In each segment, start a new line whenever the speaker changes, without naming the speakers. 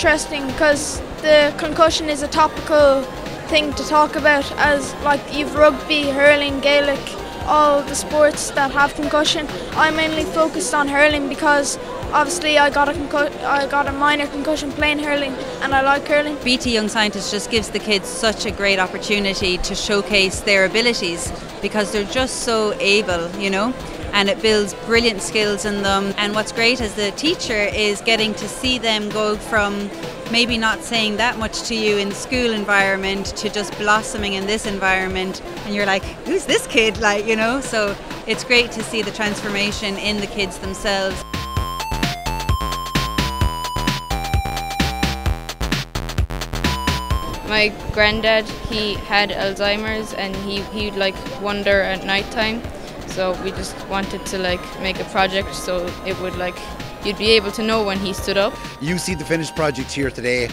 interesting because the concussion is a topical thing to talk about, as like you've rugby, hurling, Gaelic, all the sports that have concussion. I mainly focused on hurling because obviously I got a minor concussion playing hurling and I like hurling.
BT Young Scientists just gives the kids such a great opportunity to showcase their abilities because they're just so able, you know, and it builds brilliant skills in them. And what's great as the teacher is getting to see them go from maybe not saying that much to you in the school environment to just blossoming in this environment, and you're like, who's this kid, like, you know? So it's great to see the transformation in the kids themselves.
My granddad, he had Alzheimer's and he'd like wander at night time, so we just wanted to like make a project so it would like you'd be able to know when he stood up.
You see the finished project here today.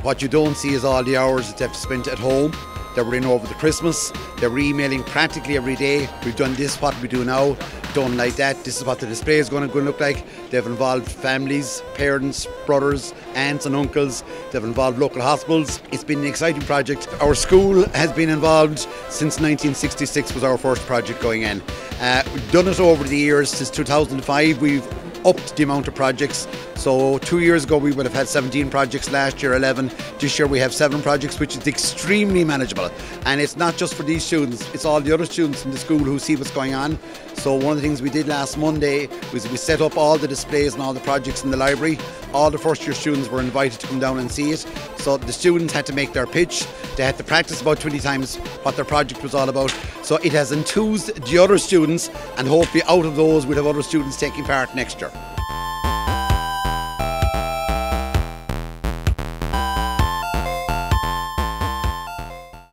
What you don't see is all the hours that they've spent at home. They were in over the Christmas. They were emailing practically every day. We've done this, what we do now, done like that. This is what the display is going to look like. They've involved families, parents, brothers, aunts and uncles. They've involved local hospitals. It's been an exciting project. Our school has been involved since 1966 was our first project going in. We've done it over the years. Since 2005 we've upped the amount of projects. So 2 years ago we would have had 17 projects, last year 11. This year we have 7 projects, which is extremely manageable. And it's not just for these students, it's all the other students in the school who see what's going on. So one of the things we did last Monday was we set up all the displays and all the projects in the library. All the first year students were invited to come down and see it. So the students had to make their pitch. They had to practice about 20 times what their project was all about. So it has enthused the other students, and hopefully out of those we'll have other students taking part next year.